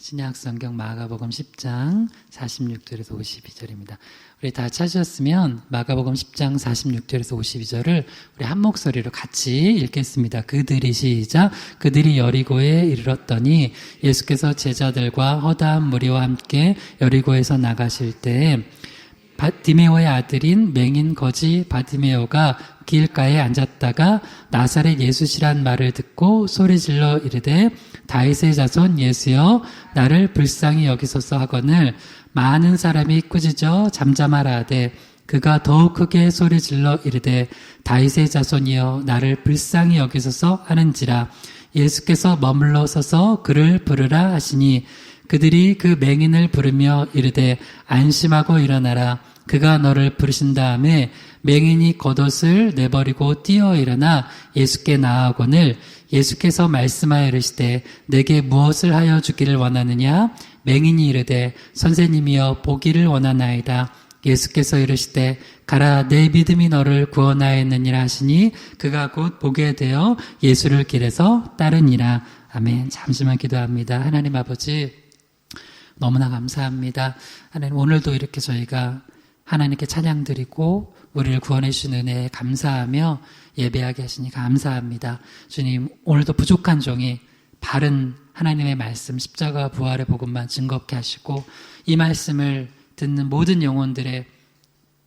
신약 성경 마가복음 10장 46절에서 52절입니다. 우리 다 찾으셨으면 마가복음 10장 46절에서 52절을 우리 한 목소리로 같이 읽겠습니다. 그들이 시작. 그들이 여리고에 이르렀더니 예수께서 제자들과 허다한 무리와 함께 여리고에서 나가실 때에 디메오의 아들인 맹인 거지 바디메오가 길가에 앉았다가 나사렛 예수시란 말을 듣고 소리질러 이르되 다윗의 자손 예수여 나를 불쌍히 여기소서 하거늘 많은 사람이 꾸짖어 잠잠하라 하되 그가 더욱 크게 소리질러 이르되 다윗의 자손이여 나를 불쌍히 여기소서 하는지라. 예수께서 머물러 서서 그를 부르라 하시니 그들이 그 맹인을 부르며 이르되 안심하고 일어나라. 그가 너를 부르신 다음에 맹인이 겉옷을 내버리고 뛰어 일어나 예수께 나아오거늘 예수께서 말씀하여 이르시되 내게 무엇을 하여 주기를 원하느냐. 맹인이 이르되 선생님이여 보기를 원하나이다. 예수께서 이르시되 가라 내 믿음이 너를 구원하였느니라 하시니 그가 곧 보게 되어 예수를 길에서 따르니라. 아멘. 잠시만 기도합니다. 하나님 아버지 너무나 감사합니다. 하나님 오늘도 이렇게 저희가 하나님께 찬양 드리고 우리를 구원해 주신 은혜에 감사하며 예배하게 하시니 감사합니다. 주님 오늘도 부족한 종이 바른 하나님의 말씀 십자가 부활의 복음만 증거케 하시고 이 말씀을 듣는 모든 영혼들의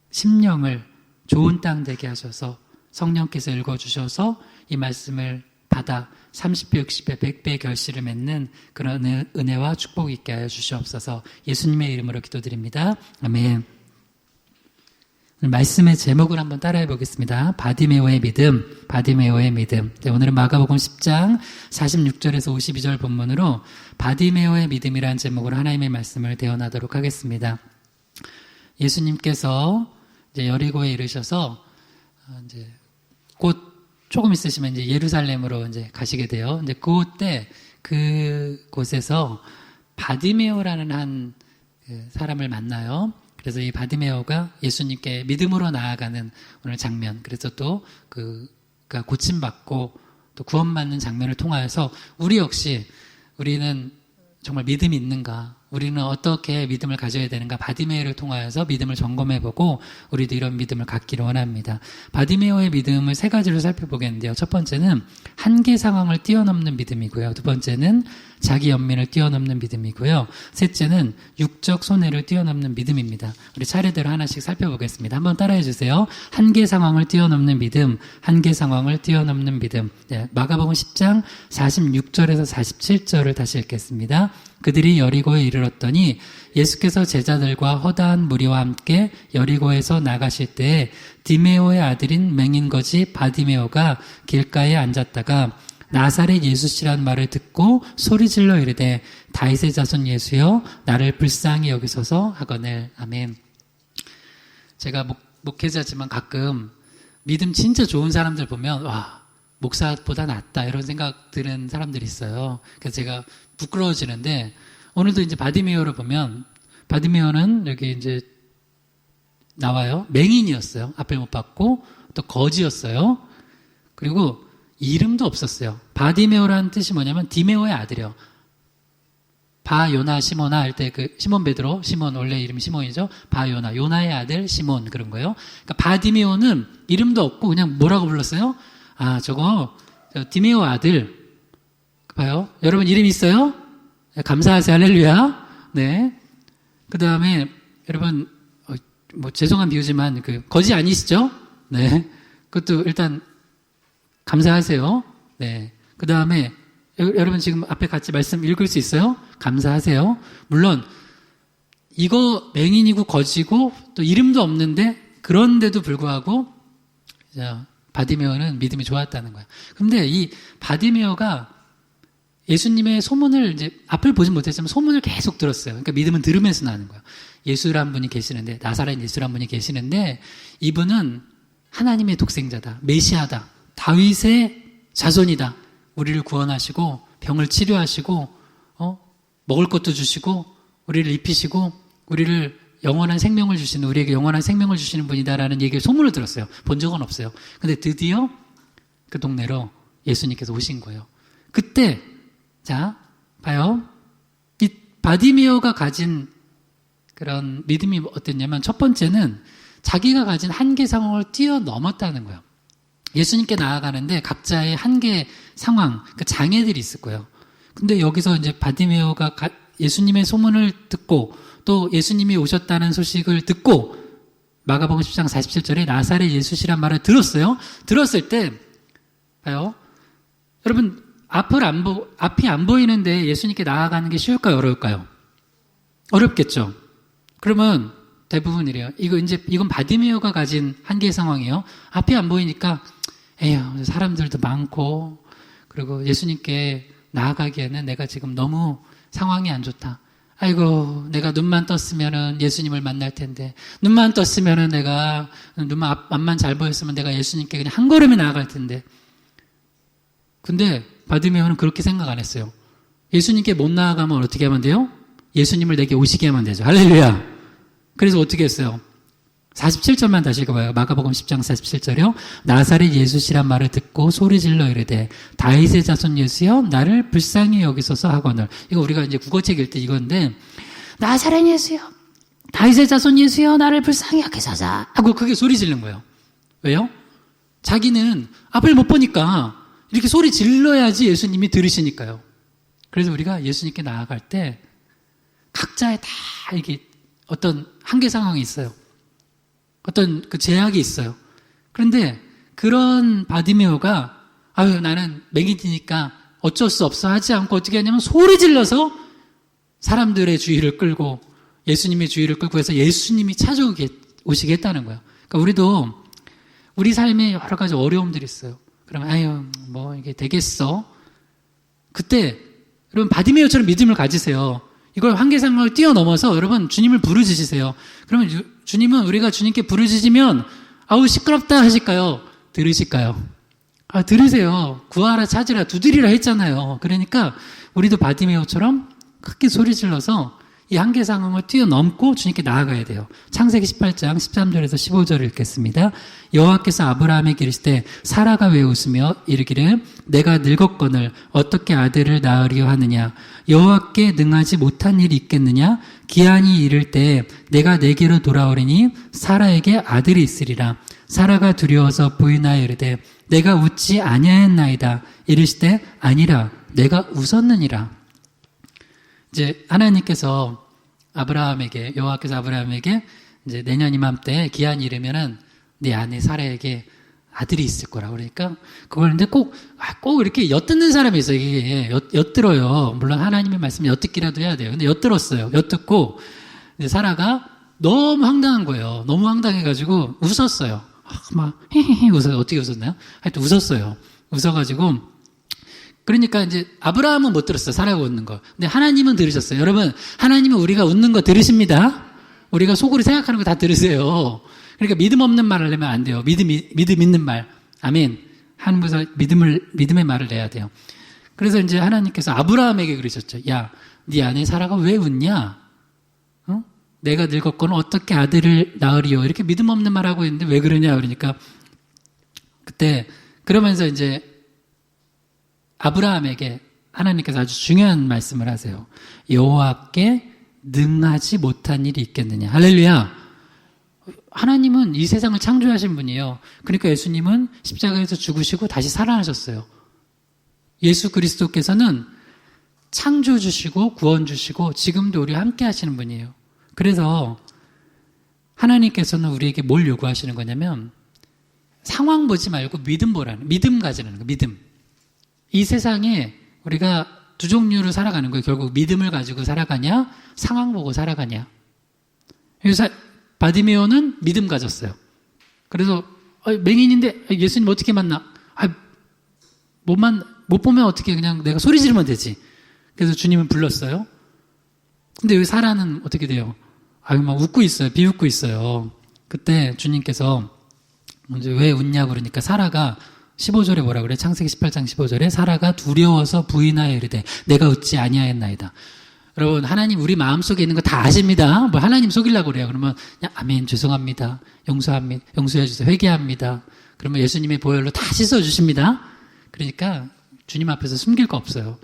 심령을 좋은 땅 되게 하셔서 성령께서 읽어주셔서 이 말씀을 받아 30배, 60배, 100배의 결실을 맺는 그런 은혜와 축복이 있게 하여 주시옵소서. 예수님의 이름으로 기도드립니다. 아멘. 말씀의 제목을 한번 따라해 보겠습니다. 바디메오의 믿음, 바디메오의 믿음. 오늘은 마가복음 10장 46절에서 52절 본문으로 바디메오의 믿음이라는 제목으로 하나님의 말씀을 대언하도록 하겠습니다. 예수님께서 이제 여리고에 이르셔서 이제 곧 조금 있으시면 이제 예루살렘으로 이제 가시게 돼요. 이제 그때 그곳에서 바디메오라는 한 사람을 만나요. 그래서 이 바디메오가 예수님께 믿음으로 나아가는 오늘 장면, 그래서 또 그가 고침받고 또 구원받는 장면을 통하여서 우리 역시 우리는 정말 믿음이 있는가, 우리는 어떻게 믿음을 가져야 되는가, 바디메오를 통하여서 믿음을 점검해보고 우리도 이런 믿음을 갖기를 원합니다. 바디메오의 믿음을 세 가지로 살펴보겠는데요. 첫 번째는 한계 상황을 뛰어넘는 믿음이고요. 두 번째는 자기 연민을 뛰어넘는 믿음이고요. 셋째는 육적 손해를 뛰어넘는 믿음입니다. 우리 차례대로 하나씩 살펴보겠습니다. 한번 따라해 주세요. 한계 상황을 뛰어넘는 믿음, 한계 상황을 뛰어넘는 믿음. 네, 마가복음 10장 46절에서 47절을 다시 읽겠습니다. 그들이 여리고에 이르렀더니 예수께서 제자들과 허다한 무리와 함께 여리고에서 나가실 때에 디메오의 아들인 맹인 거지 바디메오가 길가에 앉았다가 나사렛 예수시란 말을 듣고 소리질러 이르되 다윗의 자손 예수여 나를 불쌍히 여기소서 하거늘. 아멘. 제가 목회자지만 가끔 믿음 진짜 좋은 사람들 보면 와 목사보다 낫다 이런 생각 드는 사람들이 있어요. 그래서 제가 부끄러워지는데 오늘도 이제 바디메오를 보면 바디메오는 여기 이제 나와요. 맹인이었어요. 앞을 못 봤고 또 거지였어요. 그리고 이름도 없었어요. 바디메오라는 뜻이 뭐냐면 디메오의 아들이요. 바요나 시모나 할 때 그 시몬 베드로, 시몬 원래 이름이 시몬이죠. 바요나, 요나의 아들 시몬 그런 거예요. 그러니까 바디메오는 이름도 없고 그냥 뭐라고 불렀어요? 아 저거 디메오 아들. 봐요. 여러분 이름 있어요? 네, 감사하세요. 할렐루야. 네. 그 다음에 여러분 뭐 죄송한 비유지만 그 거지 아니시죠? 네. 그것도 일단 감사하세요. 네. 그 다음에 여러분 지금 앞에 같이 말씀 읽을 수 있어요? 감사하세요. 물론 이거 맹인이고 거지고 또 이름도 없는데 그런데도 불구하고 바디메오는 믿음이 좋았다는 거예요. 근데 이 바디메오가 예수님의 소문을 이제 앞을 보진 못했지만 소문을 계속 들었어요. 그러니까 믿음은 들으면서 나는 거예요. 예수란 분이 계시는데 나사렛 예수란 분이 계시는데 이분은 하나님의 독생자다. 메시아다. 다윗의 자손이다. 우리를 구원하시고 병을 치료하시고 먹을 것도 주시고 우리를 입히시고 우리를 영원한 생명을 주시는 우리에게 영원한 생명을 주시는 분이다라는 얘기를 소문을 들었어요. 본 적은 없어요. 근데 드디어 그 동네로 예수님께서 오신 거예요. 그때 자 봐요. 이 바디메오가 가진 그런 믿음이 어땠냐면 첫 번째는 자기가 가진 한계 상황을 뛰어넘었다는 거예요. 예수님께 나아가는데 각자의 한계 상황, 그 장애들이 있을 거예요. 근데 여기서 이제 바디메오가 예수님의 소문을 듣고 또 예수님이 오셨다는 소식을 듣고 마가복음 10장 47절에 나사렛 예수시란 말을 들었어요. 들었을 때 봐요. 여러분 앞이 안 보이는데 예수님께 나아가는 게 쉬울까요? 어려울까요? 어렵겠죠. 그러면 대부분 이래요. 이건 바디메오가 가진 한계 상황이에요. 앞이 안 보이니까 에휴, 사람들도 많고 그리고 예수님께 나아가기에는 내가 지금 너무 상황이 안 좋다. 아이고, 내가 눈만 떴으면은 예수님을 만날 텐데, 눈만 떴으면은 내가, 앞만 잘 보였으면 내가 예수님께 그냥 한 걸음에 나아갈 텐데. 근데, 바디메오는 그렇게 생각 안 했어요. 예수님께 못 나아가면 어떻게 하면 돼요? 예수님을 내게 오시게 하면 되죠. 할렐루야! 그래서 어떻게 했어요? 47절만 다시 읽어봐요. 마가복음 10장 47절이요. 나사렛 예수시란 말을 듣고 소리질러 이르되 다윗의 자손 예수여 나를 불쌍히 여기소서 하거늘. 이거 우리가 이제 국어책 읽을 때 이건데 나사렛 예수여 다윗의 자손 예수여 나를 불쌍히 여기소서 하고 그게 소리 지르는 거예요. 왜요? 자기는 앞을 못 보니까 이렇게 소리 질러야지 예수님이 들으시니까요. 그래서 우리가 예수님께 나아갈 때 각자의 다 이게 어떤 한계 상황이 있어요. 어떤 그 제약이 있어요. 그런데 그런 바디메오가 아유 나는 맹인이니까 어쩔 수 없어 하지 않고 어떻게 하냐면 소리 질러서 사람들의 주의를 끌고 예수님의 주의를 끌고 해서 예수님이 찾아오시게 했다는 거예요. 그러니까 우리도 우리 삶에 여러 가지 어려움들이 있어요. 그러면 아유 뭐 이게 되겠어. 그때 여러분 바디메오처럼 믿음을 가지세요. 이걸 한계 상황을 뛰어넘어서 여러분 주님을 부르짖으세요. 그러면 주님은 우리가 주님께 부르짖으면 아우 시끄럽다 하실까요? 들으실까요? 아 들으세요. 구하라 찾으라 두드리라 했잖아요. 그러니까 우리도 바디메오처럼 크게 소리 질러서 이 한계 상황을 뛰어넘고 주님께 나아가야 돼요. 창세기 18장 13절에서 15절을 읽겠습니다. 여호와께서 아브라함에게 이르시되 사라가 왜 웃으며 이르기를 내가 늙었거늘 어떻게 아들을 낳으려 하느냐 여호와께 능하지 못한 일이 있겠느냐 기한이 이를 때 내가 내게로 돌아오리니 사라에게 아들이 있으리라. 사라가 두려워서 부인하여 이르되 내가 웃지 아니하였나이다. 이르시되 아니라 내가 웃었느니라. 이제 하나님께서 여호와께서 아브라함에게 이제 내년 이맘때 기한이 이르면은 네 아내 사라에게 아들이 있을 거라. 그러니까 그걸 근데 꼭 이렇게 엿듣는 사람이 있어요. 이게 엿들어요. 물론 하나님의 말씀을 엿듣기라도 해야 돼요. 근데 엿들었어요. 엿듣고 이제 사라가 너무 황당한 거예요. 너무 황당해가지고 웃었어요. 막 헤헤헤 웃어요. 어떻게 웃었나요? 하여튼 웃었어요. 웃어가지고 그러니까 이제 아브라함은 못 들었어요. 사라가 웃는 거. 근데 하나님은 들으셨어요. 여러분, 하나님은 우리가 웃는 거 들으십니다. 우리가 속으로 생각하는 거 다 들으세요. 그러니까 믿음 없는 말을 하면 안 돼요. 믿음 있는 말. 아멘. 하나님께서 믿음의 말을 내야 돼요. 그래서 이제 하나님께서 아브라함에게 그러셨죠. 야, 네 아내 사라가 왜 웃냐? 어? 내가 늙었거늘 어떻게 아들을 낳으리요? 이렇게 믿음 없는 말하고 있는데 왜 그러냐? 그러니까 그때 그러면서 이제 아브라함에게 하나님께서 아주 중요한 말씀을 하세요. 여호와께 능하지 못한 일이 있겠느냐. 할렐루야. 하나님은 이 세상을 창조하신 분이에요. 그러니까 예수님은 십자가에서 죽으시고 다시 살아나셨어요. 예수 그리스도께서는 창조 주시고 구원 주시고 지금도 우리와 함께 하시는 분이에요. 그래서 하나님께서는 우리에게 뭘 요구하시는 거냐면 상황 보지 말고 믿음 가지라는 거예요. 믿음. 이 세상에 우리가 두 종류로 살아가는 거예요. 결국 믿음을 가지고 살아가냐, 상황 보고 살아가냐. 그래서 바디메오는 믿음 가졌어요. 그래서 맹인인데 예수님 어떻게 만나? 못 보면 어떻게 그냥 내가 소리 지르면 되지. 그래서 주님은 불렀어요. 근데 여기 사라는 어떻게 돼요? 막 웃고 있어요. 비웃고 있어요. 그때 주님께서 먼저 왜 웃냐고 그러니까 사라가 15절에 뭐라 그래? 창세기 18장 15절에 사라가 두려워서 부인하여 이르되 내가 웃지 아니하였나이다. 여러분 하나님 우리 마음속에 있는 거 다 아십니다. 뭐 하나님 속이려고 그래요. 그러면 그냥 아멘 죄송합니다. 용서해 주세요. 회개합니다. 그러면 예수님의 보혈로 다 씻어 주십니다. 그러니까 주님 앞에서 숨길 거 없어요.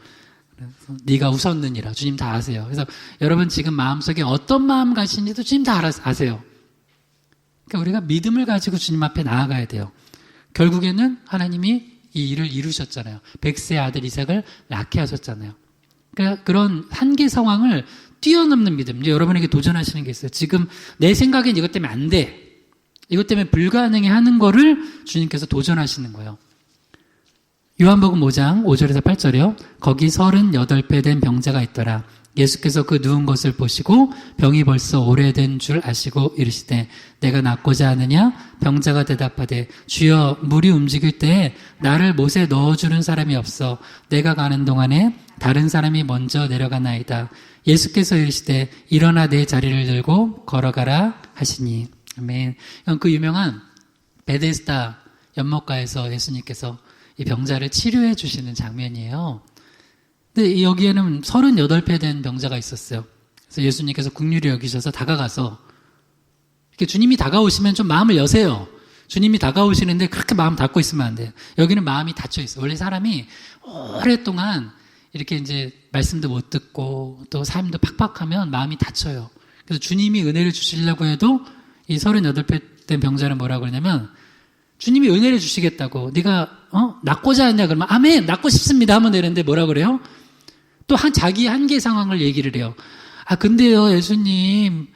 그래서 네가 웃었느니라. 주님 다 아세요. 그래서 여러분 지금 마음속에 어떤 마음 가시는지도 주님 다 아세요. 그러니까 우리가 믿음을 가지고 주님 앞에 나아가야 돼요. 결국에는 하나님이 이 일을 이루셨잖아요. 백세의 아들 이삭을 낳게 하셨잖아요. 그러니까 그런 한계 상황을 뛰어넘는 믿음. 이제 여러분에게 도전하시는 게 있어요. 지금 내 생각엔 이것 때문에 안 돼. 이것 때문에 불가능해 하는 거를 주님께서 도전하시는 거예요. 요한복음 5장 5절에서 8절이요. 거기 38배 된 병자가 있더라. 예수께서 그 누운 것을 보시고 병이 벌써 오래된 줄 아시고 이르시되 내가 낫고자 하느냐? 병자가 대답하되 주여 물이 움직일 때에 나를 못에 넣어주는 사람이 없어 내가 가는 동안에 다른 사람이 먼저 내려가나이다. 예수께서 이르시되 일어나 내 자리를 들고 걸어가라 하시니. 아멘. 그 유명한 베데스다 연못가에서 예수님께서 이 병자를 치료해 주시는 장면이에요. 근데 여기에는 38배 된 병자가 있었어요. 그래서 예수님께서 긍휼히 여기셔서 다가가서 이렇게 주님이 다가오시면 좀 마음을 여세요. 주님이 다가오시는데 그렇게 마음 닫고 있으면 안 돼요. 여기는 마음이 닫혀 있어요. 원래 사람이 오랫동안 이렇게 이제 말씀도 못 듣고 또 삶도 팍팍하면 마음이 닫혀요. 그래서 주님이 은혜를 주시려고 해도 이 38배 된 병자는 뭐라고 그러냐면 주님이 은혜를 주시겠다고 네가 낫고자 하냐 그러면 아멘 낫고 싶습니다 하면 되는데 뭐라 그래요? 또 자기 한계 상황을 얘기를 해요. 아 근데요 예수님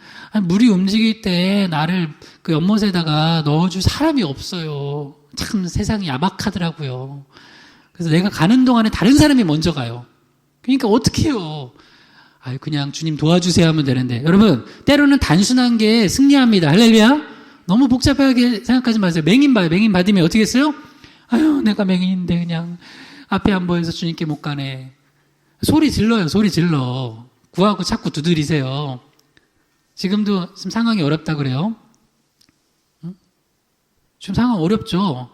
물이 움직일 때 나를 그 연못에다가 넣어줄 사람이 없어요. 참 세상이 야박하더라고요. 그래서 내가 가는 동안에 다른 사람이 먼저 가요. 그러니까 어떻게 해요? 아 그냥 주님 도와주세요 하면 되는데 여러분 때로는 단순한 게 승리합니다. 할렐루야. 너무 복잡하게 생각하지 마세요. 맹인 봐요. 맹인 받으면 어떻게 했어요? 아유 내가 맹인인데 그냥 앞에 안 보여서 주님께 못 가네. 소리 질러요. 소리 질러. 구하고 자꾸 두드리세요. 지금도 지금 상황이 어렵다 그래요. 응? 지금 상황 어렵죠.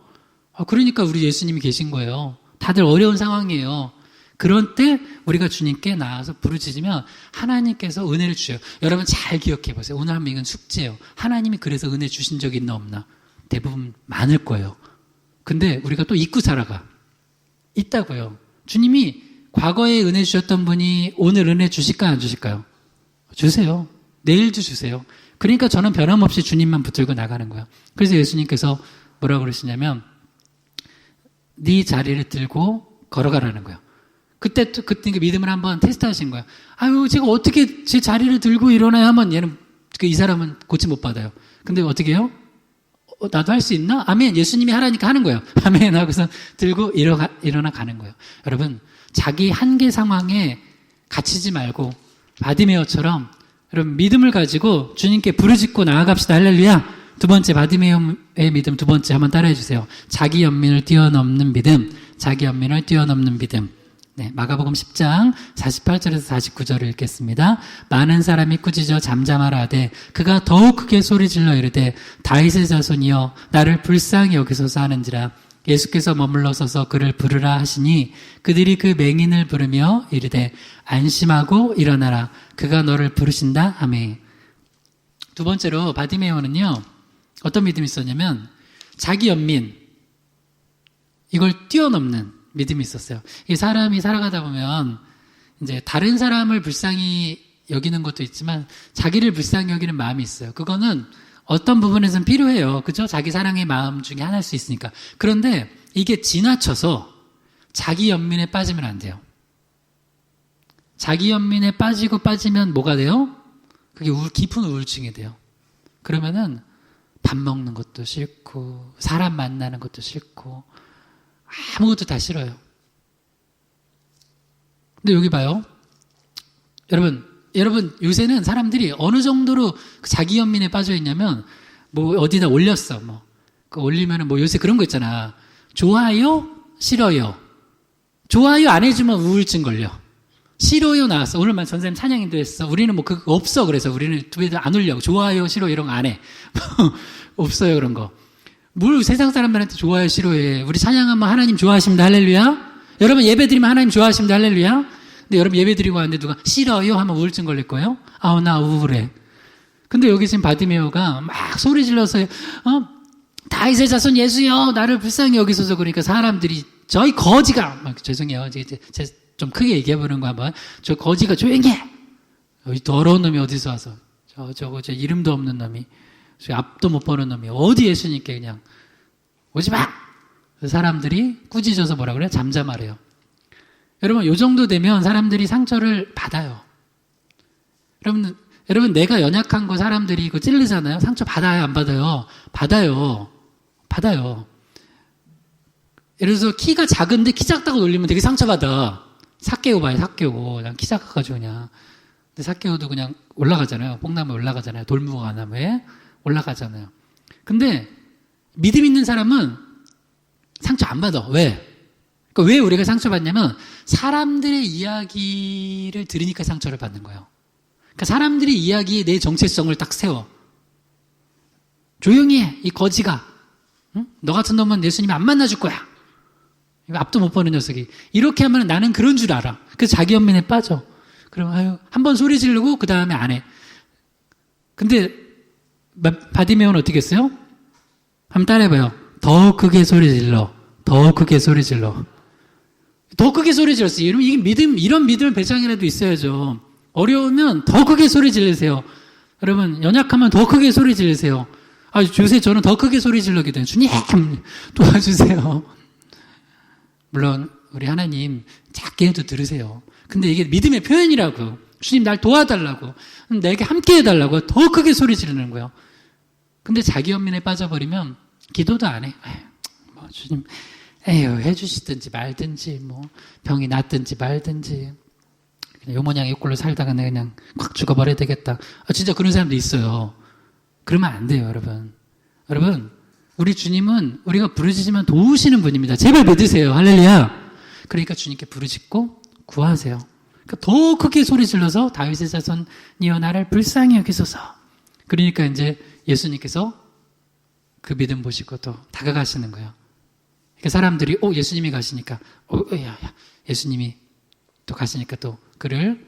그러니까 우리 예수님이 계신 거예요. 다들 어려운 상황이에요. 그런 때 우리가 주님께 나와서 부르짖으면 하나님께서 은혜를 주셔요. 여러분 잘 기억해 보세요. 오늘 한번 이건 숙제예요. 하나님이 그래서 은혜 주신 적이 있나 없나? 대부분 많을 거예요. 근데 우리가 또 잊고 살아가. 있다고요. 주님이 과거에 은혜 주셨던 분이 오늘 은혜 주실까요? 안 주실까요? 주세요. 내일도 주세요. 그러니까 저는 변함없이 주님만 붙들고 나가는 거예요. 그래서 예수님께서 뭐라고 그러시냐면 네 자리를 들고 걸어가라는 거예요. 그때 믿음을 한번 테스트 하신 거예요. 아유, 제가 어떻게 제 자리를 들고 일어나야 하면 얘는, 이 사람은 고침 못 받아요. 근데 어떻게 해요? 나도 할 수 있나? 아멘. 예수님이 하라니까 하는 거예요. 아멘. 하고서 들고 일어나 가는 거예요. 여러분, 자기 한계 상황에 갇히지 말고, 바디메어처럼, 여러분, 믿음을 가지고 주님께 부르짖고 나아갑시다. 할렐루야. 두 번째, 바디메어의 믿음 두 번째 한번 따라해 주세요. 자기 연민을 뛰어넘는 믿음. 자기 연민을 뛰어넘는 믿음. 네, 마가복음 10장 48절에서 49절을 읽겠습니다. 많은 사람이 꾸짖어 잠잠하라 하되 그가 더욱 크게 소리질러 이르되 다윗의 자손이여 나를 불쌍히 여기소서 하는지라. 예수께서 머물러 서서 그를 부르라 하시니 그들이 그 맹인을 부르며 이르되 안심하고 일어나라 그가 너를 부르신다. 아멘. 두 번째로 바디메오는요 어떤 믿음이 있었냐면 자기 연민 이걸 뛰어넘는 믿음이 있었어요. 이 사람이 살아가다 보면 이제 다른 사람을 불쌍히 여기는 것도 있지만 자기를 불쌍히 여기는 마음이 있어요. 그거는 어떤 부분에서는 필요해요. 그죠? 자기 사랑의 마음 중에 하나일 수 있으니까. 그런데 이게 지나쳐서 자기 연민에 빠지면 안 돼요. 자기 연민에 빠지면 뭐가 돼요? 그게 깊은 우울증이 돼요. 그러면은 밥 먹는 것도 싫고 사람 만나는 것도 싫고 아무것도 다 싫어요. 근데 여기 봐요. 여러분 요새는 사람들이 어느 정도로 자기 연민에 빠져 있냐면 뭐 어디다 올렸어. 그 올리면은 요새 그런 거 있잖아. 좋아요? 싫어요? 좋아요 안 해주면 우울증 걸려. 싫어요 나왔어. 오늘만 전사님 찬양인도 했어. 우리는 그거 없어. 그래서 우리는 두 애들 안 올려. 좋아요, 싫어 이런 거 안 해. 없어요 그런 거. 뭘 세상 사람들한테 좋아요, 싫어해. 우리 찬양하면 하나님 좋아하십니다. 할렐루야. 여러분 예배 드리면 하나님 좋아하십니다. 할렐루야. 근데 여러분 예배 드리고 왔는데 누가 싫어요 하면 우울증 걸릴 거예요? 아우 나 우울해. 근데 여기 지금 바디메오가 막 소리 질러서 다윗의 자손 예수여 나를 불쌍히 여기소서 그러니까 사람들이 저희 거지가 죄송해요. 제 좀 크게 얘기해보는 거 한번. 저 거지가 조용히 해! 이 더러운 놈이 어디서 와서. 저 이름도 없는 놈이. 저 앞도 못 보는 놈이. 어디 예수님께 그냥. 오지 마! 사람들이 꾸짖어서 뭐라 그래요? 잠잠하래요. 여러분, 요 정도 되면 사람들이 상처를 받아요. 여러분, 내가 연약한 거 사람들이 이거 찔르잖아요? 상처 받아요? 안 받아요? 받아요. 예를 들어서 키가 작은데 키 작다고 놀리면 되게 상처받아. 삭개오 봐요, 삭개오. 그냥 키 작아가지고 그냥. 근데 삭개오도 그냥 올라가잖아요. 뽕나무에 올라가잖아요. 돌무화나무에 올라가잖아요. 근데 믿음 있는 사람은 상처 안 받아. 왜? 그러니까 왜 우리가 상처받냐면 사람들의 이야기를 들으니까 상처를 받는 거예요. 그러니까 사람들의 이야기에 내 정체성을 딱 세워. 조용히 해, 이 거지가. 응? 너 같은 놈은 예수님이 안 만나줄 거야. 앞도 못 보는 녀석이. 이렇게 하면 나는 그런 줄 알아. 그래서 자기 연민에 빠져. 그럼 한번 소리 지르고 그 다음에 안 해. 근데 바디메오는 어떻게 했어요? 한번 따라해봐요. 더 크게 소리 질러. 더 크게 소리 질러. 더 크게 소리 질렀어요. 여러분, 이런 믿음의 배짱이라도 있어야죠. 어려우면 더 크게 소리 지르세요. 여러분, 연약하면 더 크게 소리 지르세요. 요새 저는 더 크게 소리 질러게 돼요. 주님, 도와주세요. 물론, 우리 하나님 작게 해도 들으세요. 근데 이게 믿음의 표현이라고. 주님, 날 도와달라고. 내게 함께 해달라고. 더 크게 소리 지르는 거예요. 근데 자기 연민에 빠져버리면 기도도 안 해. 주님, 해주시든지 말든지, 병이 낫든지 말든지. 그냥 요 모양 요 꼴로 살다가 내가 그냥 콱 죽어버려야 되겠다. 진짜 그런 사람도 있어요. 그러면 안 돼요, 여러분. 여러분, 우리 주님은 우리가 부르짖으면 도우시는 분입니다. 제발 믿으세요. 할렐루야. 그러니까 주님께 부르짖고 구하세요. 그러니까 더 크게 소리 질러서 다윗의 자손이여 나를 불쌍히 여기소서. 그러니까 이제 예수님께서 그 믿음 보시고 또 다가가시는 거예요. 그러니까 사람들이 예수님이 가시니까 예수님이 또 가시니까 또 그를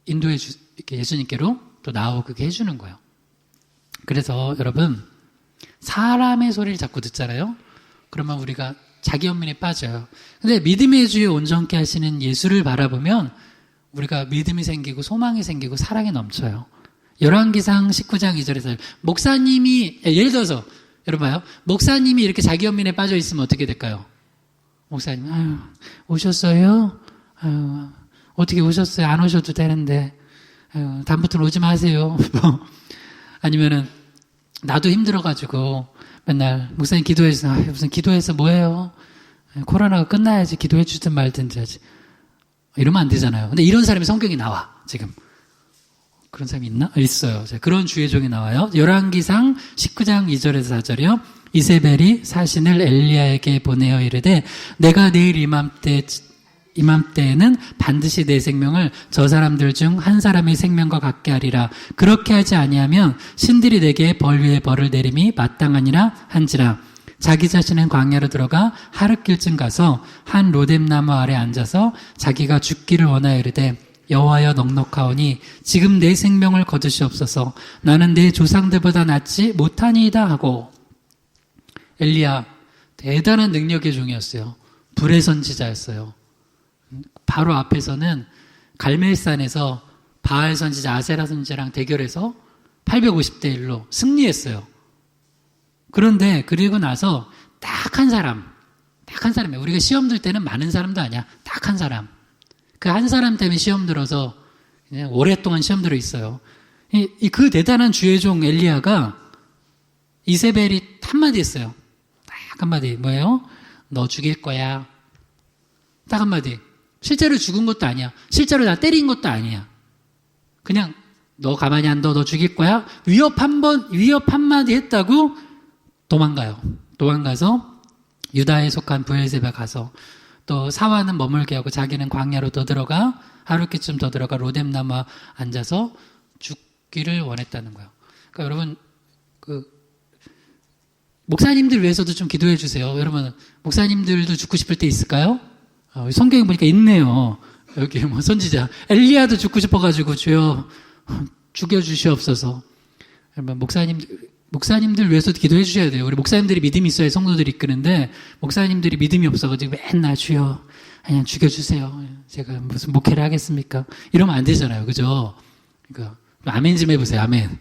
인도해 이렇게 예수님께로 또 나오게 해주는 거예요. 그래서 여러분, 사람의 소리를 자꾸 듣잖아요. 그러면 우리가 자기 연민에 빠져요. 근데 믿음의 주에 온전케 하시는 예수를 바라보면 우리가 믿음이 생기고 소망이 생기고 사랑이 넘쳐요. 열왕기상 19장 2절에서 목사님이, 예를 들어서 여러분 봐요. 목사님이 이렇게 자기 연민에 빠져 있으면 어떻게 될까요? 목사님, 오셨어요? 어떻게 오셨어요? 안 오셔도 되는데, 다음부터는 오지 마세요. 아니면은, 나도 힘들어가지고, 맨날, 목사님 기도해서, 무슨 기도해서 뭐해요? 코로나가 끝나야지 기도해주든 말든지 하지. 이러면 안 되잖아요. 근데 이런 사람이 성경에 나와, 지금. 그런 사람이 있나? 있어요. 그런 주의 종이 나와요. 열왕기상 19장 2절에서 4절이요. 이세벨이 사신을 엘리야에게 보내어 이르되 내가 내일 이맘때에는 반드시 내 생명을 저 사람들 중 한 사람의 생명과 같게 하리라. 그렇게 하지 아니하면 신들이 내게 벌 위에 벌을 내림이 마땅하니라 한지라. 자기 자신은 광야로 들어가 하룻길쯤 가서 한 로뎀나무 아래 앉아서 자기가 죽기를 원하여 이르되 여호와여 넉넉하오니 지금 내 생명을 거두시옵소서. 나는 내 조상들보다 낫지 못하니이다 하고. 엘리야 대단한 능력의 종이었어요. 불의 선지자였어요. 바로 앞에서는 갈멜산에서 바알 선지자 아세라 선지자랑 대결해서 850대 1로 승리했어요. 그런데 그리고 나서 딱 한 사람이에요. 우리가 시험 들 때는 많은 사람도 아니야. 딱 한 사람. 그 한 사람 때문에 시험 들어서 그냥 오랫동안 시험 들어 있어요. 그 대단한 주의 종 엘리야가 이세벨이 한마디 했어요. 딱 한마디. 뭐예요? 너 죽일 거야. 딱 한마디. 실제로 죽은 것도 아니야. 실제로 나 때린 것도 아니야. 그냥 너 가만히 안 둬. 너 죽일 거야. 위협 한마디 했다고 도망가요. 도망가서 유다에 속한 브엘세바 가서 또 사화는 머물게 하고 자기는 광야로 더 들어가 하루끼쯤 더 들어가 로뎀나무 앉아서 죽기를 원했다는 거예요. 그러니까 여러분 목사님들 위해서도 좀 기도해 주세요. 여러분 목사님들도 죽고 싶을 때 있을까요? 성경에 보니까 있네요. 여기 선지자 엘리야도 죽고 싶어가지고 주여 죽여주시옵소서. 여러분 목사님들 위해서도 기도해 주셔야 돼요. 우리 목사님들이 믿음이 있어야 성도들이 이끄는데 목사님들이 믿음이 없어가지고 맨날 주여 그냥 죽여주세요. 제가 무슨 목회를 하겠습니까? 이러면 안 되잖아요. 그죠? 그러니까 아멘 좀 해보세요. 아멘.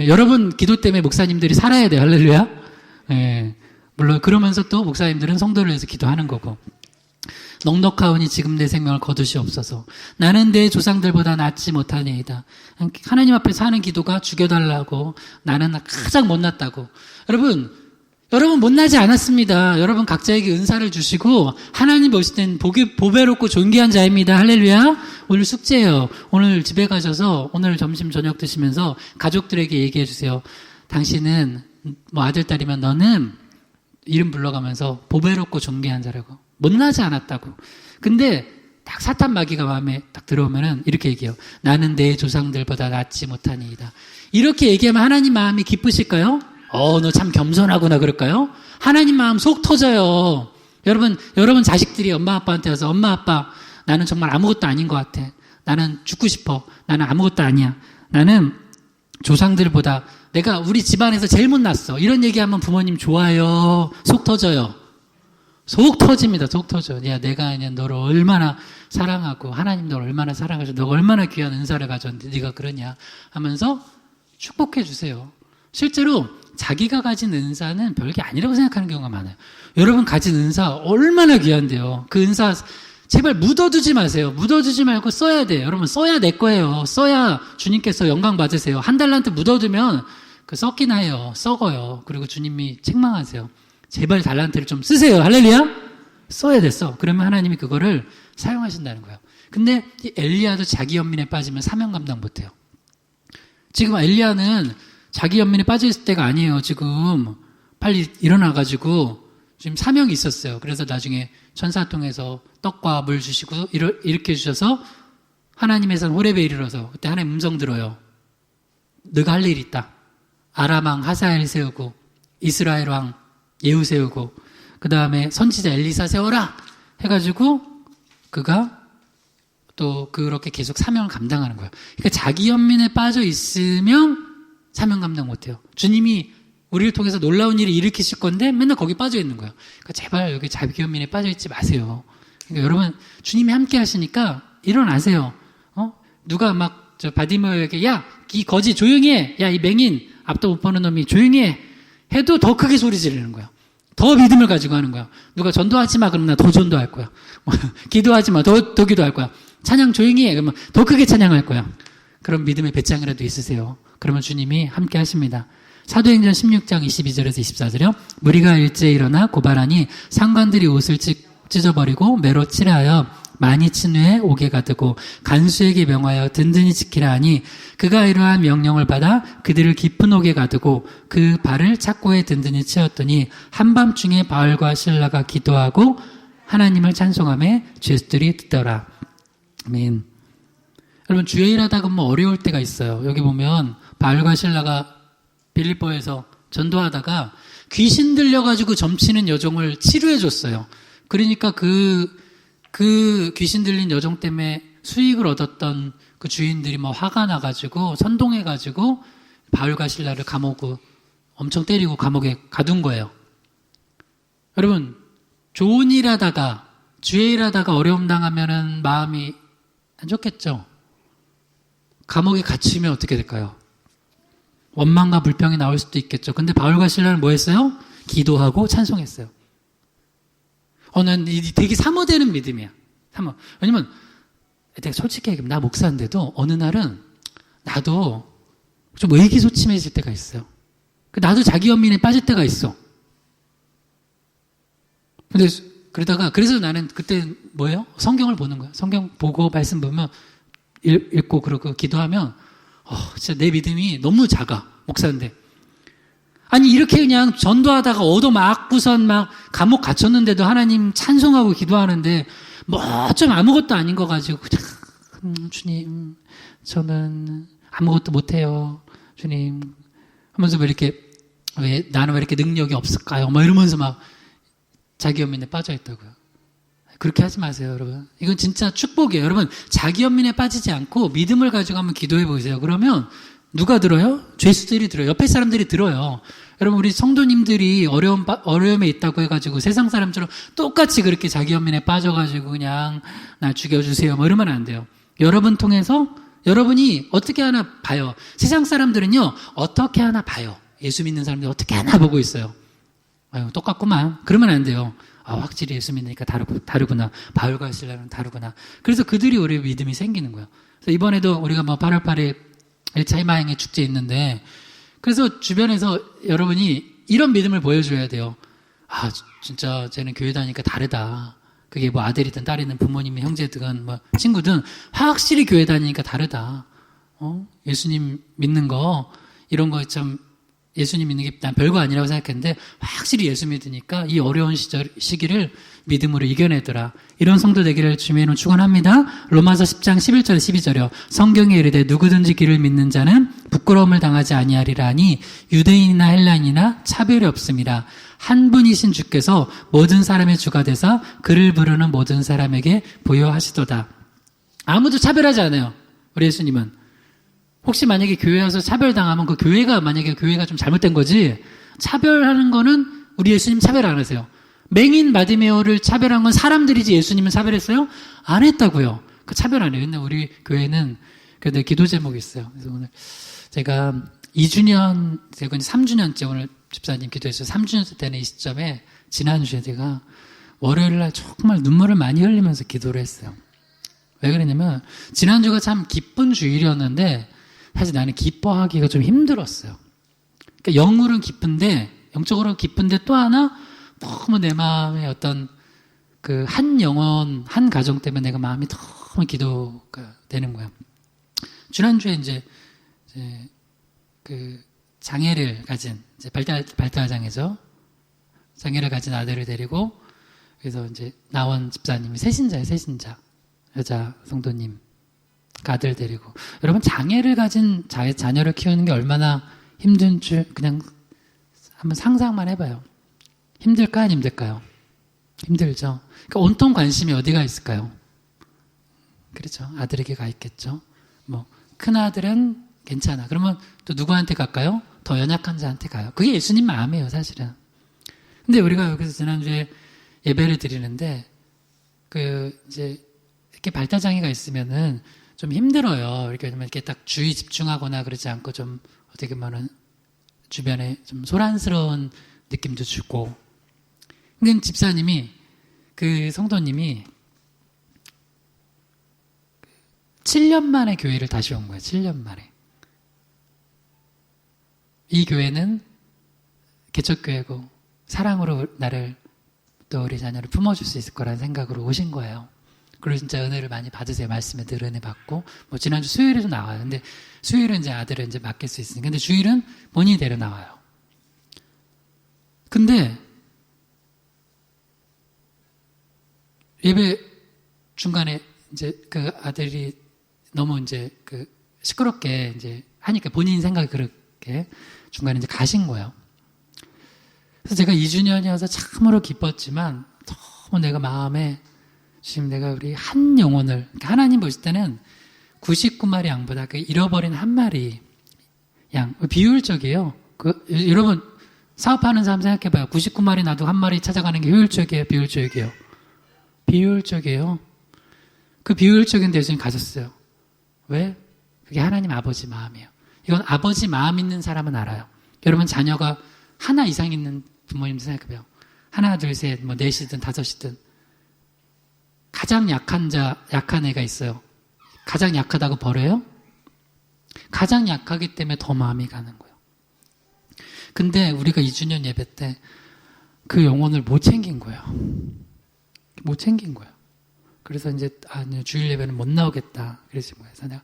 여러분 기도 때문에 목사님들이 살아야 돼요. 할렐루야. 예. 물론 그러면서 또 목사님들은 성도를 위해서 기도하는 거고. 넉넉하오니 지금 내 생명을 거두시옵소서. 나는 내 조상들보다 낫지 못하니이다. 하나님 앞에서 하는 기도가 죽여달라고. 나는 가장 못났다고. 여러분 못나지 않았습니다. 여러분 각자에게 은사를 주시고 하나님 보실 땐 보배롭고 존귀한 자입니다. 할렐루야. 오늘 숙제예요. 오늘 집에 가셔서 오늘 점심 저녁 드시면서 가족들에게 얘기해 주세요. 당신은 뭐 아들 딸이면 너는 이름 불러가면서 보배롭고 존귀한 자라고. 못나지 않았다고. 근데 딱 사탄 마귀가 마음에 딱 들어오면은 이렇게 얘기해요. 나는 내 조상들보다 낫지 못하니이다. 이렇게 얘기하면 하나님 마음이 기쁘실까요? 너 참 겸손하구나 그럴까요? 하나님 마음 속 터져요. 여러분 자식들이 엄마 아빠한테 와서 엄마 아빠 나는 정말 아무것도 아닌 것 같아. 나는 죽고 싶어. 나는 아무것도 아니야. 나는 조상들보다 내가 우리 집안에서 제일 못났어. 이런 얘기하면 부모님 좋아요. 속 터져요. 속 터집니다. 속 터져. 야, 내가 그냥 너를 얼마나 사랑하고 하나님 너를 얼마나 사랑하셔. 너가 얼마나 귀한 은사를 가졌는데 네가 그러냐 하면서 축복해 주세요. 실제로 자기가 가진 은사는 별게 아니라고 생각하는 경우가 많아요. 여러분 가진 은사 얼마나 귀한데요. 그 은사 제발 묻어두지 마세요. 묻어두지 말고 써야 돼요. 여러분 써야 내 거예요. 써야 주님께서 영광 받으세요. 한 달란트 묻어두면 그 썩기나 해요. 썩어요. 그리고 주님이 책망하세요. 제발 달란트를 좀 쓰세요. 할렐루야. 써야 됐어. 그러면 하나님이 그거를 사용하신다는 거예요. 근데 이 엘리야도 자기 연민에 빠지면 사명 감당 못해요. 지금 엘리야는 자기 연민에 빠져있을 때가 아니에요. 지금 빨리 일어나가지고 지금 사명이 있었어요. 그래서 나중에 천사 통해서 떡과 물 주시고 일으켜 주셔서 하나님의 산 호렙에 이르러서 그때 하나님 음성 들어요. 너가 할 일이 있다. 아람 왕 하사엘 세우고 이스라엘 왕 예후 세우고 그 다음에 선지자 엘리사 세워라 해가지고 그가 또 그렇게 계속 사명을 감당하는 거예요. 그러니까 자기 연민에 빠져 있으면 사명 감당 못해요. 주님이 우리를 통해서 놀라운 일을 일으키실 건데 맨날 거기 빠져 있는 거예요. 그러니까 제발 여기 자기 연민에 빠져 있지 마세요. 그러니까 여러분 주님이 함께 하시니까 일어나세요. 누가 막 저 바디메오에게 야, 이 거지 조용히 해. 야, 이 맹인 앞도 못 보는 놈이 조용히 해. 해도 더 크게 소리 지르는 거야. 더 믿음을 가지고 하는 거야. 누가 전도하지 마 그러면 나 더 전도할 거야. 기도하지 마 더 기도할 거야. 찬양 조용히 해 그러면 더 크게 찬양할 거야. 그런 믿음의 배짱이라도 있으세요. 그러면 주님이 함께 하십니다. 사도행전 16장 22절에서 24절이요. 무리가 일제히 일어나 고발하니 상관들이 옷을 찢어버리고 매로 칠하여 많이 친 후에 옥에 가두고 간수에게 명하여 든든히 지키라 하니 그가 이러한 명령을 받아 그들을 깊은 옥에 가두고 그 발을 착고에 든든히 채웠더니 한밤중에 바울과 실라가 기도하고 하나님을 찬송하며 죄수들이 듣더라. 아멘. 여러분 주의 일하다가 뭐 어려울 때가 있어요. 여기 보면 바울과 실라가 빌립보에서 전도하다가 귀신 들려가지고 점치는 여종을 치료해 줬어요. 그러니까 그 귀신 들린 여종 때문에 수익을 얻었던 그 주인들이 뭐 화가 나가지고 선동해가지고 바울과 실라를 감옥으로 엄청 때리고 감옥에 가둔 거예요. 여러분 좋은 일 하다가 주의 일 하다가 어려움 당하면은 마음이 안 좋겠죠. 감옥에 갇히면 어떻게 될까요? 원망과 불평이 나올 수도 있겠죠. 근데 바울과 실라는 뭐 했어요? 기도하고 찬송했어요. 난 되게 사모되는 믿음이야. 왜냐면 내가 솔직히 얘기하면 나 목사인데도 어느 날은 나도 좀 의기소침해질 때가 있어요. 나도 자기 연민에 빠질 때가 있어. 근데 그래서 나는 그때 뭐예요? 성경을 보는 거야. 성경 보고 말씀 보면 읽고 그러고 기도하면 진짜 내 믿음이 너무 작아. 목사인데. 아니 이렇게 그냥 전도하다가 얻어맞고선 막 감옥 갇혔는데도 하나님 찬송하고 기도하는데 뭐 좀 아무것도 아닌 거 가지고 주님 저는 아무것도 못해요 주님 하면서 나는 왜 이렇게 능력이 없을까요? 뭐 이러면서 막 자기 연민에 빠져 있다고요. 그렇게 하지 마세요 여러분. 이건 진짜 축복이에요. 여러분 자기 연민에 빠지지 않고 믿음을 가지고 한번 기도해 보세요. 그러면 누가 들어요? 죄수들이 들어요. 옆에 사람들이 들어요. 여러분, 우리 성도님들이 어려움에 있다고 해가지고 세상 사람처럼 똑같이 그렇게 자기 연민에 빠져가지고 그냥 나 죽여주세요. 뭐 이러면 안 돼요. 여러분 통해서 여러분이 어떻게 하나 봐요. 세상 사람들은요, 어떻게 하나 봐요. 예수 믿는 사람들이 어떻게 하나 보고 있어요. 아유, 똑같구만. 그러면 안 돼요. 아, 확실히 예수 믿으니까 다르구나. 바울과 실라는 다르구나. 그래서 그들이 우리의 믿음이 생기는 거예요. 그래서 이번에도 우리가 뭐 8월 8일 1차 희망의 축제 있는데, 그래서 주변에서 여러분이 이런 믿음을 보여줘야 돼요. 아, 진짜 쟤는 교회 다니니까 다르다. 그게 뭐 아들이든 딸이든 부모님이 형제든 뭐 친구든 확실히 교회 다니니까 다르다. 예수님 믿는 거, 이런 거 참, 예수님 믿는 게 난 별거 아니라고 생각했는데 확실히 예수 믿으니까 이 어려운 시기를 믿음으로 이겨내더라. 이런 성도 되기를 주님의 이름으로 축원합니다. 로마서 10장 11절 12절이요. 성경에 이르되 누구든지 길을 믿는 자는 부끄러움을 당하지 아니하리라 하니 유대인이나 헬라인이나 차별이 없음이라. 한 분이신 주께서 모든 사람의 주가 되사 그를 부르는 모든 사람에게 부여하시도다. 아무도 차별하지 않아요. 우리 예수님은. 혹시 만약에 교회 와서 차별당하면 그 만약에 교회가 좀 잘못된 거지, 차별하는 거는 우리 예수님 차별 안 하세요. 맹인 바디메오를 차별한 건 사람들이지 예수님은 차별했어요? 안 했다고요. 그 차별 안 해요. 근데 우리 교회는 그래도 기도 제목이 있어요. 그래서 오늘 제가 2주년, 제가 3주년째 오늘 집사님 기도했어요. 3주년 때는 이 시점에 지난주에 제가 월요일날 정말 눈물을 많이 흘리면서 기도를 했어요. 왜 그랬냐면 지난주가 참 기쁜 주일이었는데 사실 나는 기뻐하기가 좀 힘들었어요. 그러니까 영적으로 기쁜데 또 하나 너무 내 마음에 어떤 그 한 영혼, 한 가정 때문에 내가 마음이 너무 기도가 되는 거야. 지난주에 이제 그 장애를 가진, 이제 발달장애죠. 장애를 가진 아들을 데리고, 그래서 이제 나온 집사님이 세신자예요, 세신자. 여자 성도님. 아들 데리고. 여러분, 장애를 가진 자녀를 키우는 게 얼마나 힘든 줄 그냥 한번 상상만 해봐요. 힘들까 안 힘들까요? 힘들죠. 그러니까 온통 관심이 어디가 있을까요? 그렇죠. 아들에게 가 있겠죠. 뭐 큰 아들은 괜찮아. 그러면 또 누구한테 갈까요? 더 연약한 자한테 가요. 그게 예수님 마음이에요, 사실은. 근데 우리가 여기서 지난주에 예배를 드리는데 이제 이렇게 발달장애가 있으면은 좀 힘들어요. 이렇게 딱 주의 집중하거나 그러지 않고 좀 어떻게 보면 주변에 좀 소란스러운 느낌도 주고. 근데 집사님이, 그 성도님이 7년 만에 교회를 다시 온 거예요. 7년 만에. 이 교회는 개척교회고 사랑으로 나를 또 우리 자녀를 품어줄 수 있을 거라는 생각으로 오신 거예요. 그리고 진짜 은혜를 많이 받으세요. 말씀에 늘 은혜 받고. 뭐 지난주 수요일에도 나와요. 근데 수요일은 이제 아들을 이제 맡길 수 있으니까. 근데 주일은 본인이 데려 나와요. 근데 예배 중간에 이제 그 아들이 너무 이제 시끄럽게 이제 하니까 본인 생각이 그렇게 중간에 이제 가신 거예요. 그래서 제가 2주년이어서 참으로 기뻤지만 너무 내가 마음에 지금 내가 우리 한 영혼을, 하나님 보실 때는 99마리 양보다 그 잃어버린 한 마리 양, 비효율적이에요. 여러분, 사업하는 사람 생각해봐요. 99마리 놔도 한 마리 찾아가는 게 효율적이에요? 비효율적이에요? 비효율적이에요. 그 비효율적인 데 예수님 가셨어요. 왜? 그게 하나님 아버지 마음이에요. 이건 아버지 마음 있는 사람은 알아요. 여러분, 자녀가 하나 이상 있는 부모님들 생각해봐요. 하나, 둘, 셋, 뭐 넷이든 다섯이든 가장 약한 애가 있어요. 가장 약하다고 버려요? 가장 약하기 때문에 더 마음이 가는 거예요. 근데 우리가 2주년 예배 때 그 영혼을 못 챙긴 거예요. 못 챙긴 거예요. 그래서 이제, 주일 예배는 못 나오겠다. 그래서 내가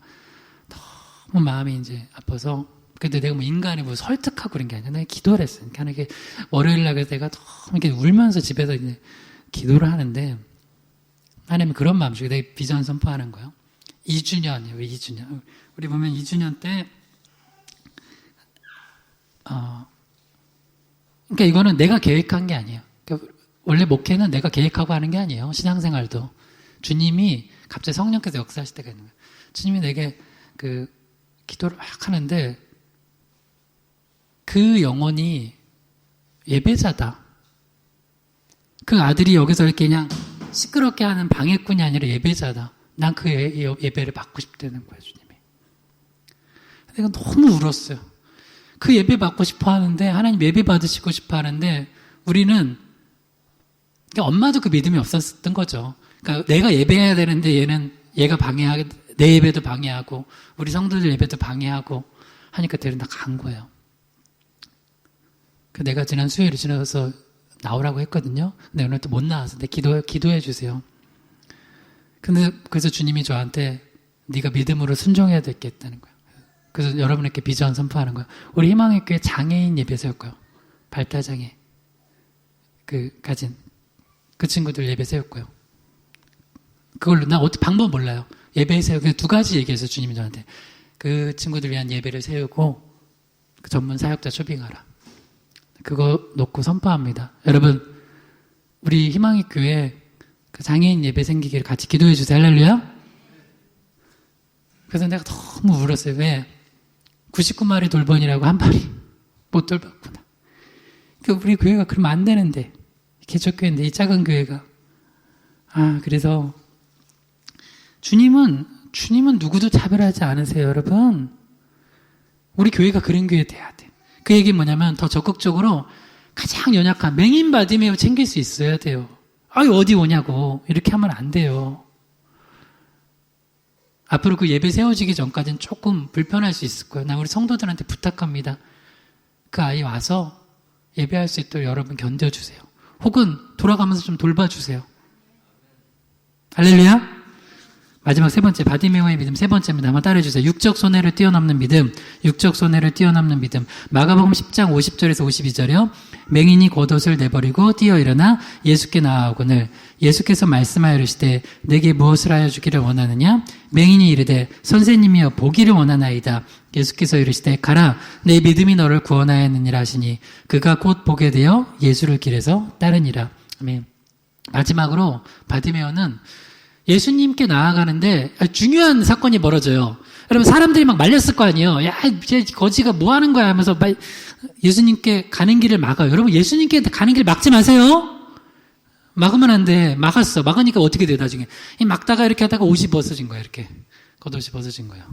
너무 마음이 이제 아파서, 근데 내가 뭐 인간이 뭐 설득하고 그런 게 아니라 내가 기도를 했어요. 그러니까 이게 월요일날 그래서 내가 너무 이렇게 울면서 집에서 이제 기도를 하는데, 하나님은 그런 마음이죠. 내가 비전 선포하는 거예요. 2주년이에요. 2주년. 우리 보면 2주년 때, 그러니까 이거는 내가 계획한 게 아니에요. 그러니까 원래 목회는 내가 계획하고 하는 게 아니에요. 신앙생활도. 주님이 갑자기 성령께서 역사하실 때가 있는 거예요. 주님이 내게 기도를 막 하는데 그 영혼이 예배자다. 그 아들이 여기서 이렇게 그냥 시끄럽게 하는 방해꾼이 아니라 예배자다. 난 그 예배를 받고 싶다는 거예요, 주님이. 내가 너무 울었어요. 그 예배 받고 싶어 하는데, 하나님 예배 받으시고 싶어 하는데, 우리는, 그러니까 엄마도 그 믿음이 없었던 거죠. 그러니까 내가 예배해야 되는데 얘가 방해하게, 내 예배도 방해하고, 우리 성도들 예배도 방해하고 하니까 데려다 간 거예요. 그 내가 지난 수요일에 지나가서 나오라고 했거든요. 근데 오늘 또 못 나와서 기도해 주세요. 근데 그래서 주님이 저한테 네가 믿음으로 순종해야 될 게 있다는 거예요. 그래서 여러분에게 비전 선포하는 거예요. 우리 희망의 교회 장애인 예배 세울 거예요. 발달장애 가진 그 친구들 예배 세울 거예요. 그걸로 나 어떻게 방법 몰라요. 예배 세우고 두 가지 얘기해서 주님이 저한테 그 친구들 위한 예배를 세우고 그 전문 사역자 초빙하라. 그거 놓고 선포합니다. 여러분, 우리 희망의 교회 그 장애인 예배 생기기를 같이 기도해 주세요. 할렐루야. 그래서 내가 너무 울었어요. 왜? 99마리 돌번이라고 한 마리 못 돌봤구나. 그러니까 우리 교회가 그러면 안 되는데, 개척교회인데 이 작은 교회가. 그래서 주님은 누구도 차별하지 않으세요, 여러분. 우리 교회가 그런 교회 돼야 돼. 그 얘기는 뭐냐면 더 적극적으로 가장 연약한 맹인 바디메오 챙길 수 있어야 돼요. 어디 오냐고 이렇게 하면 안 돼요. 앞으로 그 예배 세워지기 전까지는 조금 불편할 수 있을 거예요. 나 우리 성도들한테 부탁합니다. 그 아이 와서 예배할 수 있도록 여러분 견뎌주세요. 혹은 돌아가면서 좀 돌봐주세요. 할렐루야. 마지막 세 번째, 바디메오의 믿음 세 번째입니다. 한번 따라해주세요. 육적 손해를 뛰어넘는 믿음. 육적 손해를 뛰어넘는 믿음. 마가복음 10장 50절에서 52절이요. 맹인이 겉옷을 내버리고 뛰어 일어나 예수께 나아오거늘 예수께서 말씀하여 이르시되 내게 무엇을 하여 주기를 원하느냐? 맹인이 이르되 선생님이여 보기를 원하나이다. 예수께서 이르시되 가라 내 믿음이 너를 구원하였느니라 하시니 그가 곧 보게 되어 예수를 길에서 따르니라. 아멘. 마지막으로 바디메오는 예수님께 나아가는데 중요한 사건이 벌어져요. 여러분 사람들이 막 말렸을 거 아니에요. 야, 쟤 거지가 뭐 하는 거야 하면서 예수님께 가는 길을 막아요. 여러분 예수님께 가는 길 막지 마세요. 막으면 안 돼. 막았어. 막으니까 어떻게 돼 나중에. 막다가 이렇게 하다가 옷이 벗어진 거야. 이렇게 겉옷이 벗어진 거예요.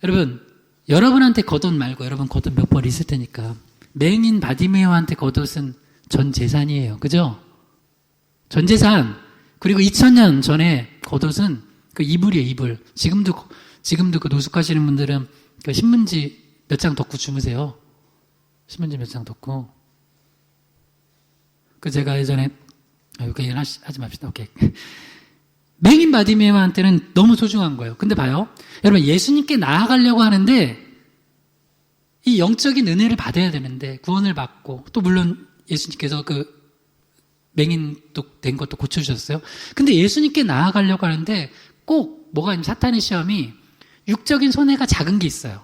여러분 여러분한테 겉옷 말고 여러분 겉옷 몇 벌 있을 테니까 맹인 바디메오한테 겉옷은 전 재산이에요. 그죠? 전 재산. 그리고 2000년 전에 겉옷은 그 이불이에요, 이불. 지금도 그 노숙하시는 분들은 그 신문지 몇 장 덮고 주무세요. 신문지 몇 장 덮고. 그 제가 예전에, 그 얘기는 하지 맙시다. 오케이. 맹인 바디메오한테는 너무 소중한 거예요. 근데 봐요. 여러분, 예수님께 나아가려고 하는데, 이 영적인 은혜를 받아야 되는데, 구원을 받고, 또 물론 예수님께서 그 맹인 된 것도 고쳐주셨어요. 근데 예수님께 나아가려고 하는데 꼭 뭐가 있냐면 사탄의 시험이 육적인 손해가 작은 게 있어요.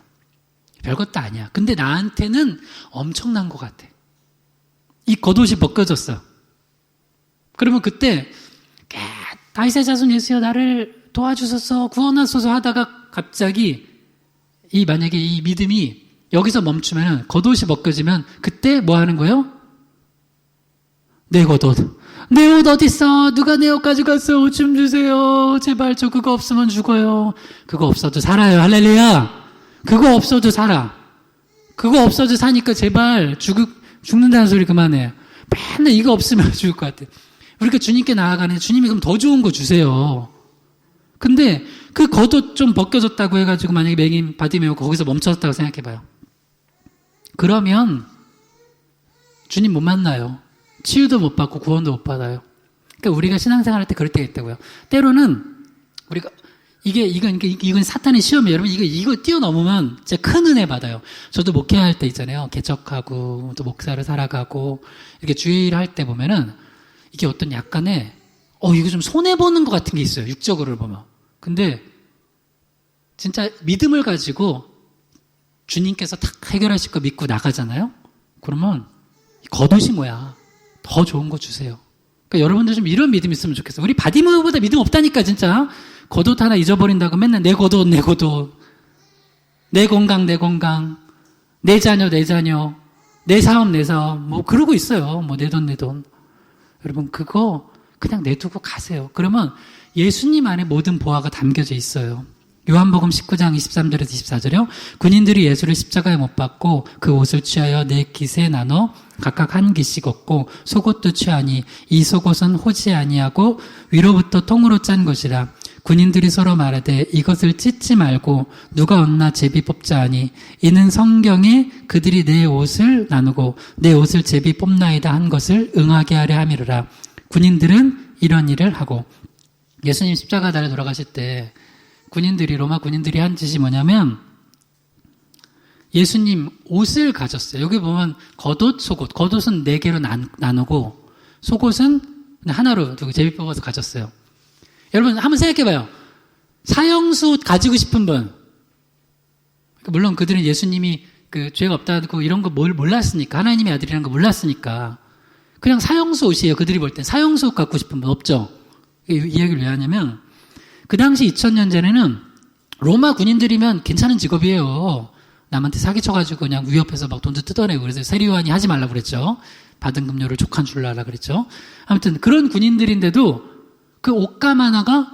별것도 아니야. 근데 나한테는 엄청난 것 같아. 이 겉옷이 벗겨졌어. 그러면 그때 다윗의 자손 예수여 나를 도와주소서 구원하소서 하다가 갑자기 만약에 이 믿음이 여기서 멈추면 겉옷이 벗겨지면 그때 뭐 하는 거예요? 내 겉옷. 내 옷 어딨어? 누가 내 옷 가져갔어? 옷 좀 주세요. 제발 저 그거 없으면 죽어요. 그거 없어도 살아요. 할렐루야. 그거 없어도 살아. 그거 없어도 사니까 제발 죽는다는 소리 그만해. 맨날 이거 없으면 죽을 것 같아. 우리가 주님께 나아가는데 주님이 그럼 더 좋은 거 주세요. 근데 그 겉옷 좀 벗겨졌다고 해가지고 만약에 맹인 바디메오 거기서 멈췄다고 생각해봐요. 그러면 주님 못 만나요. 치유도 못 받고 구원도 못 받아요. 그러니까 우리가 신앙생활 할 때 그럴 때가 있다고요. 때로는 우리가 이건 사탄의 시험이에요. 여러분 이거 뛰어넘으면 진짜 큰 은혜 받아요. 저도 목회할 때 있잖아요. 개척하고 또 목사를 살아가고 이렇게 주일 할 때 보면은 이게 어떤 약간의 이거 좀 손해 보는 것 같은 게 있어요. 육적으로 보면. 근데 진짜 믿음을 가지고 주님께서 탁 해결하실 거 믿고 나가잖아요. 그러면 겉옷이 뭐야? 더 좋은 거 주세요. 그러니까 여러분들 좀 이런 믿음이 있으면 좋겠어요. 우리 바디메오보다 믿음 없다니까 진짜. 겉옷 하나 잊어버린다고 맨날 내 겉옷. 내 건강, 내 건강, 내 자녀, 내 자녀, 내 사업, 내 사업, 뭐 그러고 있어요. 뭐 내 돈, 내 돈. 여러분 그거 그냥 내두고 가세요. 그러면 예수님 안에 모든 보화가 담겨져 있어요. 요한복음 19장 23절에서 24절이요. 군인들이 예수를 십자가에 못 박고 그 옷을 취하여 네 깃에 나눠 각각 한 깃씩 얻고 속옷도 취하니 이 속옷은 호지 아니하고 위로부터 통으로 짠 것이라. 군인들이 서로 말하되 이것을 찢지 말고 누가 얻나 제비 뽑자 하니 이는 성경에 그들이 내 옷을 나누고 내 옷을 제비 뽑나이다 한 것을 응하게 하려 함이로라. 군인들은 이런 일을 하고 예수님 십자가 달에 돌아가실 때 로마 군인들이 한 짓이 뭐냐면 예수님 옷을 가졌어요. 여기 보면 겉옷, 속옷. 겉옷은 4개로 나누고 속옷은 그냥 하나로 두고 제비 뽑아서 가졌어요. 여러분 한번 생각해봐요. 사형수 옷 가지고 싶은 분. 물론 그들은 예수님이 그 죄가 없다고 이런 거 몰랐으니까, 하나님의 아들이라는 거 몰랐으니까 그냥 사형수 옷이에요. 그들이 볼 땐 사형수 옷 갖고 싶은 분 없죠. 이 이야기를 왜 하냐면 그 당시 2000년 전에는 로마 군인들이면 괜찮은 직업이에요. 남한테 사기쳐가지고 그냥 위협해서 막 돈도 뜯어내고 그래서 세리요한이 하지 말라고 그랬죠. 받은 급료를 족한 줄라라 그랬죠. 아무튼 그런 군인들인데도 그 옷감 하나가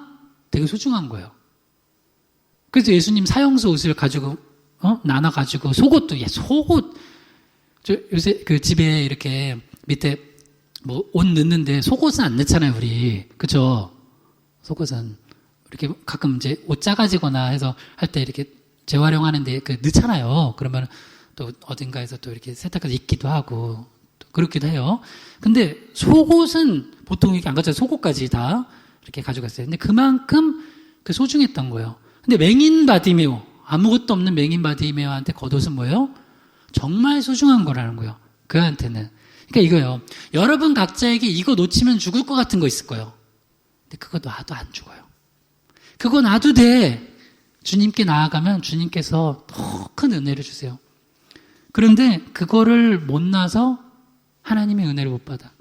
되게 소중한 거예요. 그래서 예수님 사형수 옷을 가지고 나눠가지고 속옷도 속옷 요새 그 집에 이렇게 밑에 뭐 옷 넣는데 속옷은 안 넣잖아요 우리. 그죠? 속옷은 이렇게 가끔 이제 옷 작아지거나 해서 할 때 이렇게 재활용하는데 그 넣잖아요. 그러면 또 어딘가에서 또 이렇게 세탁해서 입기도 하고 또 그렇기도 해요. 근데 속옷은 보통 이렇게 안 가져요. 속옷까지 다 이렇게 가져갔어요. 근데 그만큼 그 소중했던 거예요. 근데 맹인 바디메오, 아무것도 없는 맹인 바디메오한테 겉옷은 뭐예요? 정말 소중한 거라는 거예요. 그한테는. 그러니까 이거요. 여러분 각자에게 이거 놓치면 죽을 것 같은 거 있을 거예요. 근데 그거 놔도 안 죽어요. 그거 놔도 돼. 주님께 나아가면 주님께서 더 큰 은혜를 주세요. 그런데 그거를 못 나서 하나님의 은혜를 못 받아.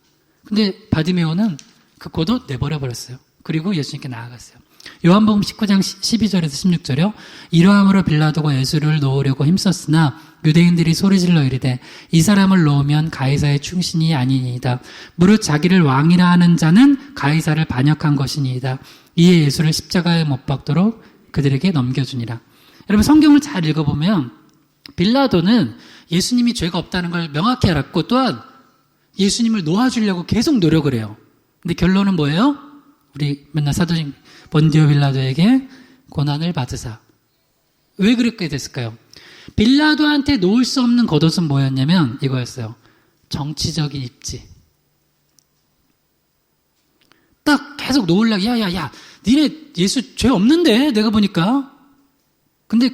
근데 바디메오는 그 겉옷 내버려 버렸어요. 그리고 예수님께 나아갔어요. 요한복음 19장 12절에서 16절이요. 이러함으로 빌라도가 예수를 놓으려고 힘썼으나 유대인들이 소리질러 이르되 이 사람을 놓으면 가이사의 충신이 아니니이다. 무릇 자기를 왕이라 하는 자는 가이사를 반역한 것이니이다. 이에 예수를 십자가에 못 박도록 그들에게 넘겨주니라. 여러분 성경을 잘 읽어보면 빌라도는 예수님이 죄가 없다는 걸 명확히 알았고 또한 예수님을 놓아주려고 계속 노력을 해요. 근데 결론은 뭐예요? 우리 맨날 사도신 본디오 빌라도에게 고난을 받으사. 왜 그렇게 됐을까요? 빌라도한테 놓을 수 없는 겉옷은 뭐였냐면 이거였어요. 정치적인 입지. 딱 계속 놓으려고 야야야 니네 예수 죄 없는데 내가 보니까. 근데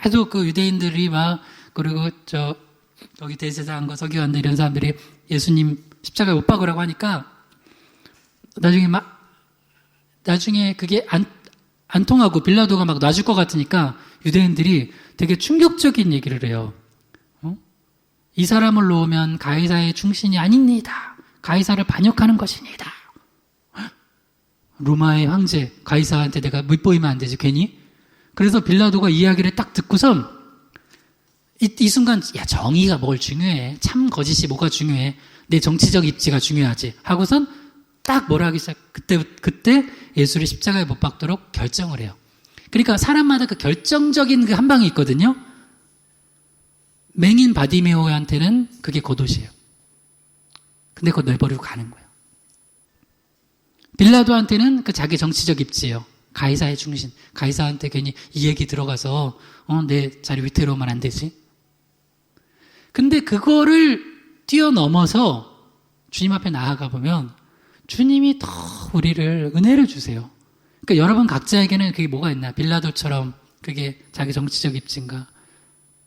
계속 그 유대인들이 막 그리고 여기 대제사장과 서기관들 이런 사람들이 예수님 십자가에 못 박으라고 하니까 나중에 그게 안 통하고 빌라도가 막 놔줄 것 같으니까 유대인들이 되게 충격적인 얘기를 해요. 이 사람을 놓으면 가이사의 충신이 아닙니다. 가이사를 반역하는 것입니다. 로마의 황제 가이사한테 내가 밉보이면 안 되지 괜히. 그래서 빌라도가 이야기를 딱 듣고선 이 순간 야 정의가 뭘 중요해. 참 거짓이 뭐가 중요해. 내 정치적 입지가 중요하지 하고선 딱 뭐라 하기 시작. 그때 예수를 십자가에 못 박도록 결정을 해요. 그러니까 사람마다 그 결정적인 그 한 방이 있거든요. 맹인 바디메오한테는 그게 겉옷이에요. 근데 그거 내버리고 가는 거예요. 빌라도한테는 그 자기 정치적 입지예요. 가이사의 중심. 가이사한테 괜히 이 얘기 들어가서 내 자리 위태로우면 안 되지. 근데 그거를 뛰어넘어서 주님 앞에 나아가 보면 주님이 더 우리를 은혜를 주세요. 그러니까 여러분 각자에게는 그게 뭐가 있나? 빌라도처럼 그게 자기 정치적 입지인가?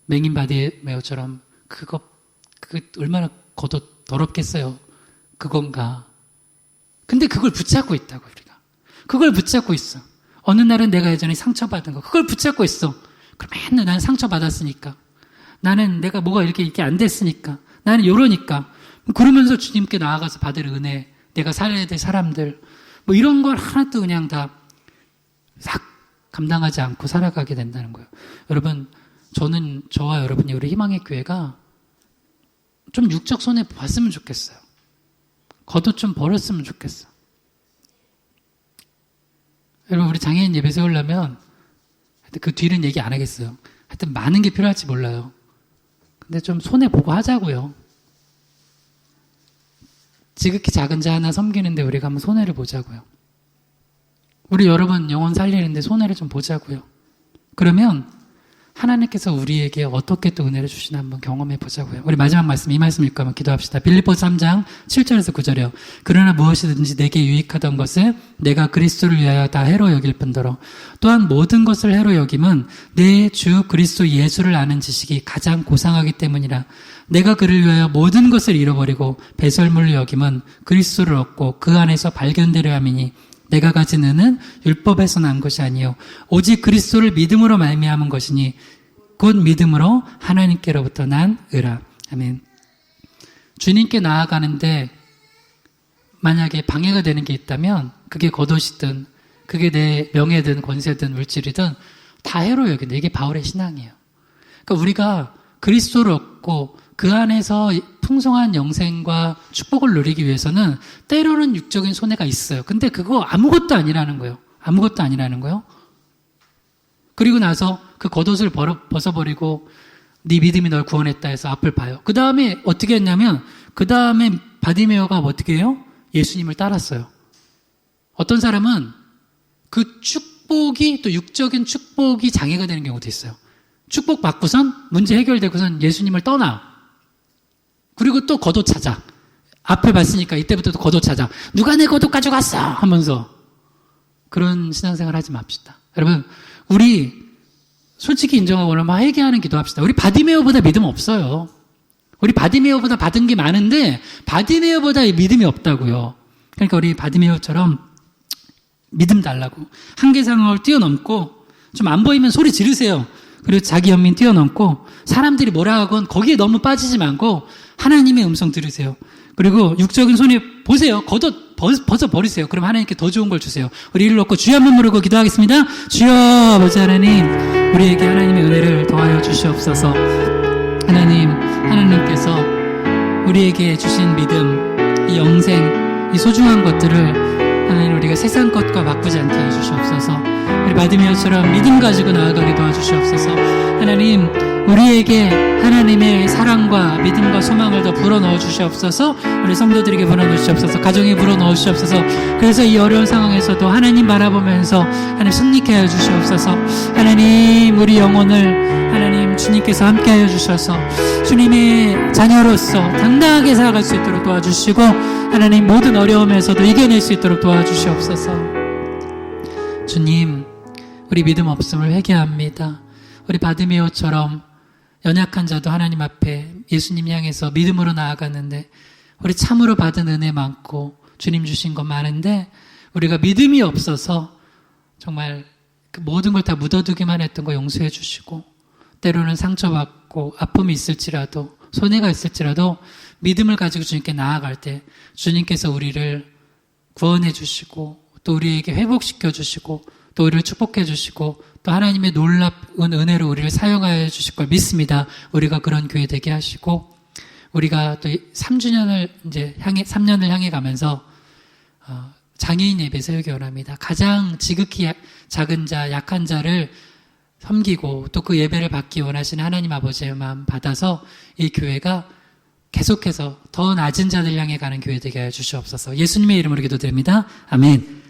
맹인 바디메오처럼 그거 얼마나 겉옷 더럽겠어요. 그건가? 근데 그걸 붙잡고 있다고 우리가. 그걸 붙잡고 있어. 어느 날은 내가 예전에 상처받은 거 그걸 붙잡고 있어. 그럼 맨날 나는 상처받았으니까. 나는 내가 뭐가 이렇게 안 됐으니까. 나는 이러니까. 그러면서 주님께 나아가서 받을 은혜, 내가 살아야 될 사람들 뭐 이런 걸 하나도 그냥 다 싹 감당하지 않고 살아가게 된다는 거예요. 여러분 저는 저와 여러분이 우리 희망의 교회가 좀 육적 손해 봤으면 좋겠어요. 겉옷 좀 버렸으면 좋겠어. 여러분, 우리 장애인 예배 세우려면 하여튼 그 뒤는 얘기 안 하겠어요. 하여튼 많은 게 필요할지 몰라요. 근데 좀 손해 보고 하자고요. 지극히 작은 자 하나 섬기는데 우리가 한번 손해를 보자고요. 우리 여러분 영혼 살리는데 손해를 좀 보자고요. 그러면 하나님께서 우리에게 어떻게 또 은혜를 주시나 한번 경험해 보자고요. 우리 마지막 말씀, 이 말씀 읽고 한번 기도합시다. 빌립보서 3장 7절에서 9절이요. 그러나 무엇이든지 내게 유익하던 것을 내가 그리스도를 위하여 다 해로 여길 뿐더러 또한 모든 것을 해로 여김은 내 주 그리스도 예수를 아는 지식이 가장 고상하기 때문이라. 내가 그를 위하여 모든 것을 잃어버리고 배설물로 여김은 그리스도를 얻고 그 안에서 발견되려 함이니 내가 가진 은은 율법에서 난 것이 아니요 오직 그리스도를 믿음으로 말미암은 것이니 곧 믿음으로 하나님께로부터 난 의라. 아멘. 주님께 나아가는데 만약에 방해가 되는 게 있다면 그게 겉옷이든 그게 내 명예든 권세든 물질이든 다 해로 여긴다. 이게 바울의 신앙이에요. 그러니까 우리가 그리스도를 얻고 그 안에서 풍성한 영생과 축복을 누리기 위해서는 때로는 육적인 손해가 있어요. 근데 그거 아무것도 아니라는 거예요. 아무것도 아니라는 거예요. 그리고 나서 그 겉옷을 벗어버리고 네 믿음이 널 구원했다 해서 앞을 봐요. 그 다음에 어떻게 했냐면 그 다음에 바디메오가 어떻게 해요? 예수님을 따랐어요. 어떤 사람은 그 축복이 또 육적인 축복이 장애가 되는 경우도 있어요. 축복 받고선 문제 해결되고선 예수님을 떠나. 그리고 또 겉옷 찾아. 앞을 봤으니까 이때부터 또 겉옷 찾아. 누가 내 겉옷 가져갔어? 하면서 그런 신앙생활 하지 맙시다. 여러분, 우리 솔직히 인정하고 오늘 막 회개하는 기도합시다. 우리 바디메오보다 믿음 없어요. 우리 바디메오보다 받은 게 많은데 바디메오보다 믿음이 없다고요. 그러니까 우리 바디메오처럼 믿음 달라고 한계상을 뛰어넘고 좀 안 보이면 소리 지르세요. 그리고 자기 연민 뛰어넘고 사람들이 뭐라 하건 거기에 너무 빠지지 말고 하나님의 음성 들으세요. 그리고 육적인 손에 보세요. 겉옷 벗어버리세요. 그럼 하나님께 더 좋은 걸 주세요. 우리 이를 놓고 주여 한번 부르고 기도하겠습니다. 주여 아버지 하나님, 우리에게 하나님의 은혜를 더하여 주시옵소서. 하나님께서 우리에게 주신 믿음, 이 영생, 이 소중한 것들을 하나님 우리가 세상 것과 바꾸지 않게 해주시옵소서. 우리 바디메오처럼 믿음 가지고 나아가게 도와주시옵소서. 하나님, 우리에게 하나님의 사랑과 믿음과 소망을 더 불어넣어 주시옵소서. 우리 성도들에게 불어넣어 주시옵소서. 가정에 불어넣어 주시옵소서. 그래서 이 어려운 상황에서도 하나님 바라보면서 하나님 승리케 하여 주시옵소서. 하나님, 우리 영혼을 하나님 주님께서 함께 하여 주셔서 주님의 자녀로서 당당하게 살아갈 수 있도록 도와주시고 하나님 모든 어려움에서도 이겨낼 수 있도록 도와주시옵소서. 주님, 우리 믿음 없음을 회개합니다. 우리 바디메오처럼 연약한 자도 하나님 앞에 예수님 향해서 믿음으로 나아갔는데 우리 참으로 받은 은혜 많고 주님 주신 것 많은데 우리가 믿음이 없어서 정말 그 모든 걸 다 묻어두기만 했던 거 용서해 주시고 때로는 상처받고 아픔이 있을지라도 손해가 있을지라도 믿음을 가지고 주님께 나아갈 때 주님께서 우리를 구원해 주시고 또 우리에게 회복시켜 주시고 또 우리를 축복해 주시고 또 하나님의 놀라운 은혜로 우리를 사용하여 주실 걸 믿습니다. 우리가 그런 교회 되게 하시고 우리가 또 3주년을 이제 3년을 향해 가면서 장애인 예배 세우기 원합니다. 가장 지극히 작은 자, 약한 자를 섬기고 또 그 예배를 받기 원하시는 하나님 아버지의 마음 받아서 이 교회가 계속해서 더 낮은 자들 향해 가는 교회 되게 하여 주시옵소서. 예수님의 이름으로 기도드립니다. 아멘.